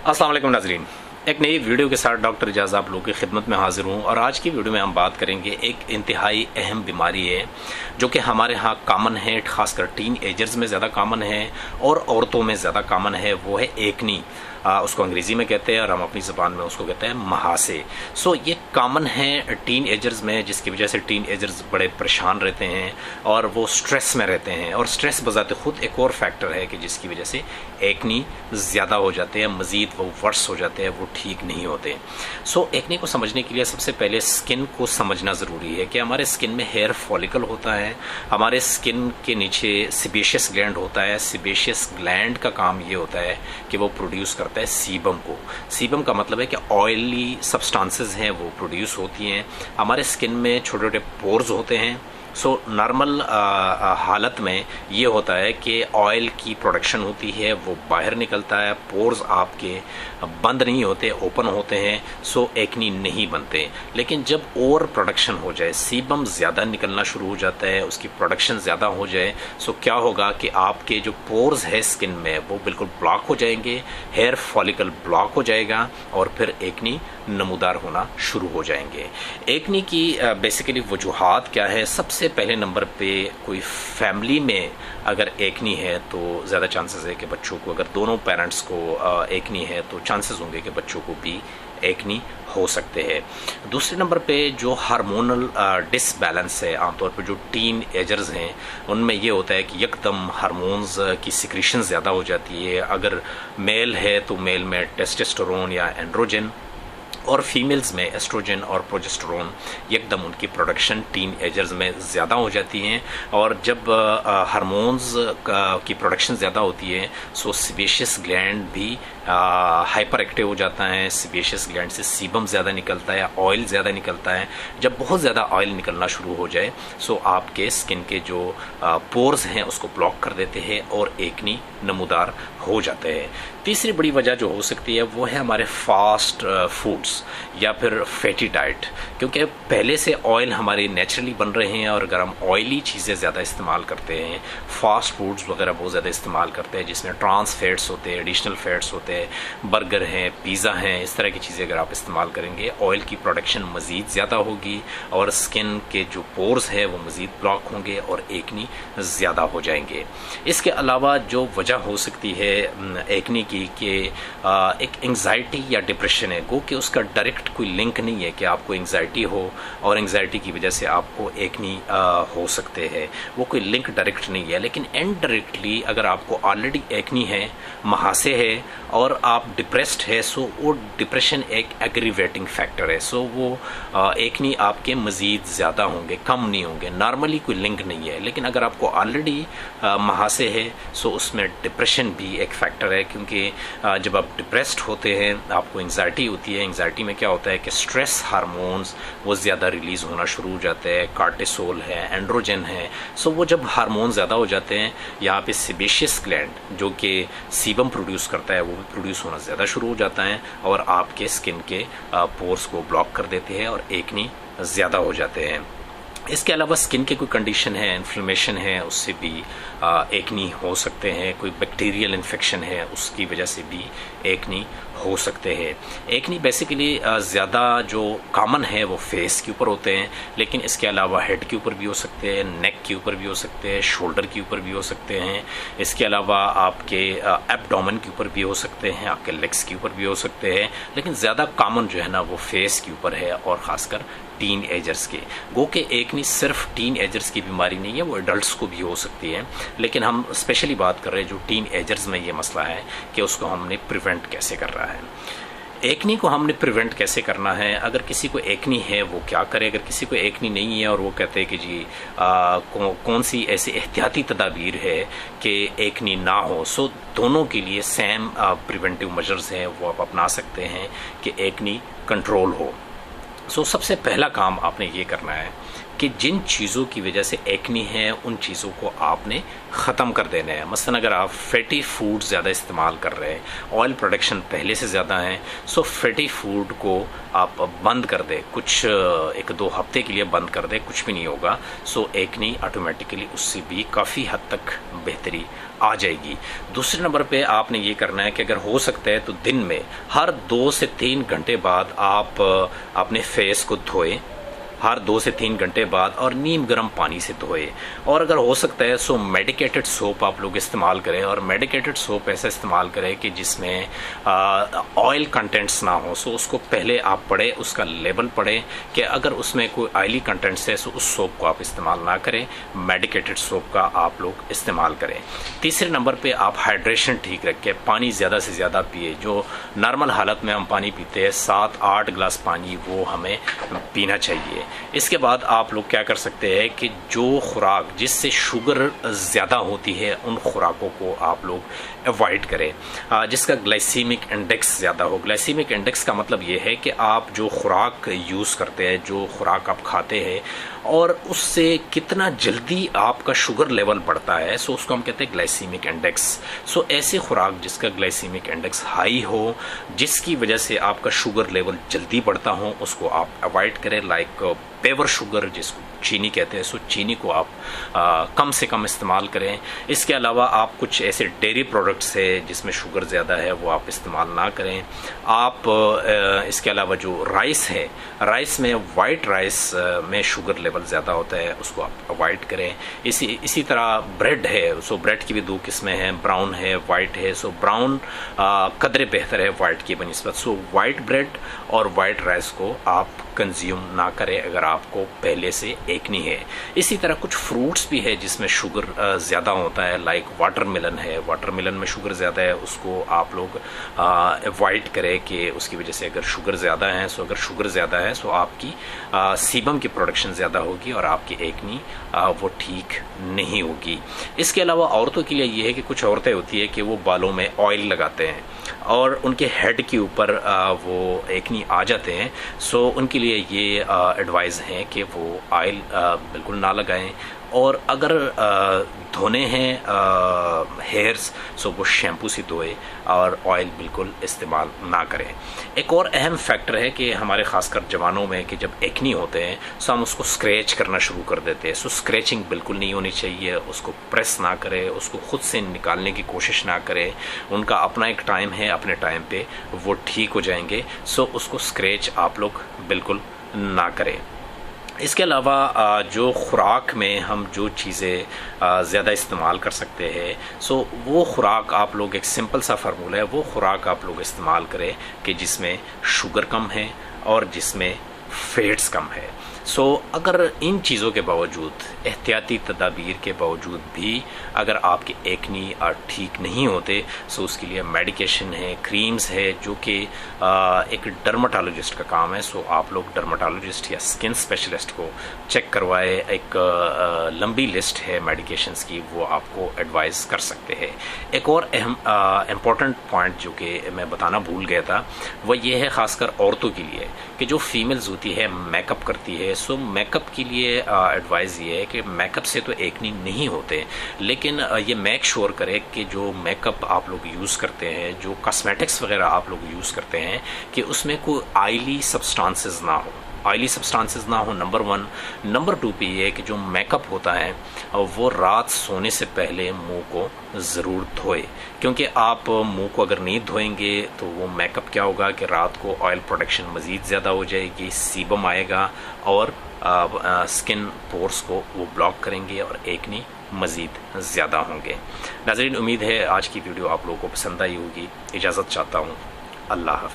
अस्सलाम वालेकुम नाजरीन, एक नई वीडियो के साथ डॉक्टर इजाज़ आप लोगों की खिदमत में हाजिर हूँ। और आज की वीडियो में हम बात करेंगे एक इंतहाई अहम बीमारी है जो कि हमारे यहाँ कॉमन है, खासकर टीन एजर्स में ज़्यादा कॉमन है और औरतों में ज़्यादा कॉमन है। वो है एकनी। उसको अंग्रेज़ी में कहते हैं और हम अपनी ज़बान में उसको कहते हैं महासे। सो ये कॉमन है टीन एजर्स में, जिसकी वजह से टीन एजर्स बड़े परेशान रहते हैं और वो स्ट्रेस में रहते हैं। और स्ट्रेस बजाते खुद एक और फैक्टर है कि जिसकी वजह से एकनी ज़्यादा हो जाते हैं, मज़ीद वो वर्स हो जाते हैं, वो ठीक नहीं होते। सो एकनी को समझने के लिए सबसे पहले स्किन को समझना ज़रूरी है कि हमारे स्किन में हेयर फॉलिकल होता है, हमारे स्किन के नीचे सिबेशियस ग्लैंड होता है। सिबेशियस ग्लैंड का काम ये होता है कि वो प्रोड्यूस करता है सीबम को। सीबम का मतलब है कि ऑयली सब्सटेंसेस हैं वो प्रोड्यूस होती हैं। हमारे स्किन में छोटे छोटे पोर्स होते हैं। सो नॉर्मल हालत में ये होता है कि ऑयल की प्रोडक्शन होती है, वो बाहर निकलता है, पोर्स आपके बंद नहीं होते, ओपन होते हैं। सो एकनी नहीं बनते। लेकिन जब ओवर प्रोडक्शन हो जाए, सीबम ज़्यादा निकलना शुरू हो जाता है, उसकी प्रोडक्शन ज़्यादा हो जाए, सो क्या होगा कि आपके जो पोर्स है स्किन में वो बिल्कुल ब्लॉक हो जाएंगे, हेयर फॉलिकल ब्लॉक हो जाएगा और फिर एकनी नमूदार होना शुरू हो जाएंगे। एकनी की बेसिकली वजूहात क्या है? सबसे पहले नंबर पे कोई फैमिली में अगर एकनी है तो ज़्यादा चांसेस है कि बच्चों को, अगर दोनों पेरेंट्स को एकनी है तो चांसेस होंगे कि बच्चों को भी एकनी हो सकते हैं। दूसरे नंबर पे जो हार्मोनल डिसबैलेंस है, आमतौर पर जो टीन एजर्स हैं उनमें ये होता है कि एकदम हार्मोन्स की सिक्रीशन ज़्यादा हो जाती है। अगर मेल है तो मेल में टेस्टोस्टेरोन या एंड्रोजन, और फीमेल्स में एस्ट्रोजन और प्रोजेस्टेरोन एकदम उनकी प्रोडक्शन टीन एजर्स में ज़्यादा हो जाती हैं। और जब हार्मोन्स की प्रोडक्शन ज़्यादा होती है सो सिबेशियस ग्लैंड भी हाइपर एक्टिव हो जाता है। सिबेशियस ग्लैंड से सीबम ज़्यादा निकलता है, ऑयल ज़्यादा निकलता है। जब बहुत ज़्यादा ऑयल निकलना शुरू हो जाए सो आपके स्किन के जो पोर्स हैं उसको ब्लॉक कर देते हैं और एकनी नमूदार हो जाते हैं। तीसरी बड़ी वजह जो हो सकती है वो है हमारे फास्ट फूड्स या फिर फैटी डाइट, क्योंकि पहले से ऑयल हमारे नेचुरली बन रहे हैं और अगर हम ऑयली चीज़ें ज़्यादा इस्तेमाल करते हैं, फास्ट फूड्स वगैरह बहुत ज़्यादा इस्तेमाल करते हैं जिसमें ट्रांस फैट्स होते हैं, एडिशनल फैट्स होते हैं, बर्गर हैं, पिज़्ज़ा हैं, इस तरह की चीज़ें अगर आप इस्तेमाल करेंगे ऑयल की प्रोडक्शन मज़ीद ज़्यादा होगी और स्किन के जो पोर्स है वो मज़ीद ब्लॉक होंगे और एकनी ज़्यादा हो जाएंगे। इसके अलावा जो वजह हो सकती है एकनी की कि एक एंग्जाइटी या डिप्रेशन है, गो कि उसका डायरेक्ट कोई लिंक नहीं है कि आपको एंग्जाइटी हो और एंग्जाइटी की वजह से आपको एकनी हो सकते हैं, वो कोई लिंक डायरेक्ट नहीं है। लेकिन इनडायरेक्टली अगर आपको ऑलरेडी एकनी है, महासे है और आप डिप्रेस्ड है सो वो डिप्रेशन एक एग्रीवेटिंग फैक्टर है। सो वो एकनी आपके मज़ीद ज़्यादा होंगे, कम नहीं होंगे। नॉर्मली कोई लिंक नहीं है। लेकिन अगर आपको ऑलरेडी महासे है सो उसमें डिप्रेशन भी एक फैक्टर है, क्योंकि जब आप डिप्रेस्ड होते हैं आपको एंग्जाइटी होती है। एंग्जाइटी में क्या होता है कि स्ट्रेस हार्मोन्स वो ज़्यादा रिलीज़ होना शुरू हो जाते हैं, कार्टिसोल है, एंड्रोजन है। सो वो जब हार्मोन ज़्यादा हो जाते हैं यहाँ पे सिबेशियस ग्लैंड जो कि सीबम प्रोड्यूस करता है वो भी प्रोड्यूस होना ज़्यादा शुरू हो जाता है और आपके स्किन के पोर्स को ब्लॉक कर देते हैं और एकनी ज़्यादा हो जाते हैं। इसके अलावा स्किन के कोई कंडीशन है, इन्फ्लेमेशन है, उससे भी एकनी हो सकते हैं। कोई बैक्टीरियल इन्फेक्शन है उसकी वजह से भी एकनी हो सकते हैं। एकनी बेसिकली ज़्यादा जो कॉमन है वो फेस के ऊपर होते हैं, लेकिन इसके अलावा हेड के ऊपर भी हो सकते हैं, नेक के ऊपर भी हो सकते हैं, शोल्डर के ऊपर भी हो सकते हैं। इसके अलावा आपके एब्डोमेन के ऊपर भी हो सकते हैं, आपके लेग्स के ऊपर भी हो सकते हैं। लेकिन ज़्यादा कॉमन जो है ना वो फेस के ऊपर है और ख़ासकर टीन एजर्स के। गो के एकनी सिर्फ टीन एजर्स की बीमारी नहीं है, वो एडल्ट्स को भी हो सकती है। लेकिन हम स्पेशली बात कर रहे हैं जो टीन एजर्स में ये मसला है कि उसको हमने प्रिवेंट कैसे कर रहा है। एकनी को हमने प्रिवेंट कैसे करना है? अगर किसी को एकनी है वो क्या करे? अगर किसी को एकनी नहीं है और वो कहते हैं कि जी कौन सी ऐसी एहतियाती तदाबीर है कि एकनी ना हो, सो दोनों के लिए सेम प्रिवेंटिव मेजर्स हैं वो आप अपना सकते हैं कि एकनी कंट्रोल हो। सो सबसे पहला काम आपने ये करना है कि जिन चीज़ों की वजह से एक्नी है उन चीज़ों को आपने ख़त्म कर देना है। मसलन अगर आप फैटी फूड ज़्यादा इस्तेमाल कर रहे हैं, ऑयल प्रोडक्शन पहले से ज़्यादा है, सो फैटी फूड को आप बंद कर दें, कुछ 1-2 हफ्ते के लिए बंद कर दें, कुछ भी नहीं होगा। सो एक्नी ऑटोमेटिकली उससे भी काफ़ी हद तक बेहतरी आ जाएगी। दूसरे नंबर पे आपने ये करना है कि अगर हो सकता है तो दिन में हर 2 से 3 घंटे बाद आप अपने फेस को धोएं, हर 2 से 3 घंटे बाद, और नीम गर्म पानी से धोए। और अगर हो सकता है सो मेडिकेटेड सोप आप लोग इस्तेमाल करें, और मेडिकेटेड सोप ऐसा इस्तेमाल करें कि जिसमें ऑयल कंटेंट्स ना हो। सो उसको पहले आप पढ़ें, उसका लेबल पढ़ें कि अगर उसमें कोई ऑयली कंटेंट्स है सो उस सोप को आप इस्तेमाल ना करें, मेडिकेटेड सोप का आप लोग इस्तेमाल करें। तीसरे नंबर पर आप हाइड्रेशन ठीक रखें, पानी ज़्यादा से ज़्यादा पिए। जो नॉर्मल हालत में हम पानी पीते हैं 7-8 गिलास पानी, वो हमें पीना चाहिए। इसके बाद आप लोग क्या कर सकते हैं कि जो खुराक जिससे शुगर ज़्यादा होती है उन खुराकों को आप लोग अवॉइड करें जिसका ग्लाइसीमिक इंडेक्स ज़्यादा हो। ग्लाइसीमिक इंडेक्स का मतलब ये है कि आप जो खुराक यूज़ करते हैं, जो खुराक आप खाते हैं, और उससे कितना जल्दी आपका शुगर लेवल बढ़ता है, सो उसको हम कहते हैं ग्लाइसीमिक इंडेक्स। सो ऐसी खुराक जिसका ग्लाइसीमिक इंडेक्स हाई हो, जिसकी वजह से आपका शुगर लेवल जल्दी बढ़ता हो, उसको आप अवॉइड करें। लाइक पेवर शुगर जिसको चीनी कहते हैं, सो चीनी को आप कम से कम इस्तेमाल करें। इसके अलावा आप कुछ ऐसे डेयरी प्रोडक्ट्स है जिसमें शुगर ज़्यादा है वो आप इस्तेमाल ना करें। आप इसके अलावा जो राइस है, राइस में वाइट राइस में शुगर लेवल ज़्यादा होता है, उसको आप अवॉइड करें। इसी तरह ब्रेड है, सो ब्रेड की भी 2 किस्में हैं, ब्राउन है, वाइट है। सो ब्राउन कदरे बेहतर है वाइट की बनिस्बत। सो वाइट ब्रेड और वाइट राइस को आप कंज्यूम ना करें अगर आपको पहले से एक्नी है। इसी तरह कुछ फ्रूट्स भी है जिसमें शुगर ज़्यादा होता है, लाइक वाटरमेलन है, वाटरमेलन में शुगर ज़्यादा है, उसको आप लोग अवॉइड करें कि उसकी वजह से अगर शुगर ज़्यादा है, सो अगर शुगर ज़्यादा है सो आपकी सीबम की प्रोडक्शन ज़्यादा होगी और आपकी एक्नी वो ठीक नहीं होगी। इसके अलावा औरतों के लिए ये है कि कुछ औरतें होती है कि वो बालों में ऑयल लगाते हैं और उनके हेड के ऊपर वो एक्नी आ जाते हैं। सो उनके लिए ये एडवाइस है कि वो ऑयल बिल्कुल ना लगाएं, और अगर धोने हैं हेयर्स सो वो शैम्पू से धोए और ऑयल बिल्कुल इस्तेमाल ना करें। एक और अहम फैक्टर है कि हमारे खासकर जवानों में कि जब एक्नी होते हैं सो हम उसको स्क्रैच करना शुरू कर देते हैं। सो स्क्रैचिंग बिल्कुल नहीं होनी चाहिए, उसको प्रेस ना करें, उसको खुद से निकालने की कोशिश ना करें। उनका अपना एक टाइम है, अपने टाइम पे वो ठीक हो जाएंगे। सो उसको स्क्रैच आप लोग बिल्कुल ना करें। इसके अलावा जो खुराक में हम जो चीज़ें ज़्यादा इस्तेमाल कर सकते हैं, सो वो खुराक आप लोग, एक सिंपल सा फार्मूला है, वो खुराक आप लोग इस्तेमाल करें कि जिसमें शुगर कम है और जिसमें फैट्स कम है। सो अगर इन चीज़ों के बावजूद, एहतियाती तदाबीर के बावजूद भी अगर आपके एक्नी ठीक नहीं होते, सो उसके लिए मेडिकेशन है, क्रीम्स है, जो कि एक डर्माटोलॉजिस्ट का काम है। सो आप लोग डर्माटोलॉजिस्ट या स्किन स्पेशलिस्ट को चेक करवाए। एक लंबी लिस्ट है मेडिकेशंस की, वो आपको एडवाइस कर सकते हैं। एक और अहम इम्पॉर्टेंट पॉइंट जो कि मैं बताना भूल गया था, वह ये है ख़ासकर औरतों के लिए कि जो फीमेल्स होती है मेकअप करती है। सो मेकअप के लिए एडवाइस ये है कि मेकअप से तो एक्नी नहीं होते, लेकिन ये मेक श्योर करें कि जो मेकअप आप लोग यूज़ करते हैं, जो कॉस्मेटिक्स वगैरह आप लोग यूज़ करते हैं, कि उसमें कोई ऑयली सब्सटेंसेस ना हो, ऑयली सब्सटेंसेस ना हो, नंबर 1। नंबर 2 पे ये है कि जो मेकअप होता है वो रात सोने से पहले मुंह को ज़रूर धोए, क्योंकि आप मुंह को अगर नहीं धोएंगे तो वो मेकअप क्या होगा कि रात को ऑयल प्रोडक्शन मज़ीद ज़्यादा हो जाएगी, सीबम आएगा और स्किन पोर्स को वो ब्लॉक करेंगे और एक्नी मज़ीद ज़्यादा होंगे। नाज़रीन, उम्मीद है आज की वीडियो आप लोगों को पसंद आई होगी। इजाज़त चाहता हूँ। अल्लाह हाफ़िज़।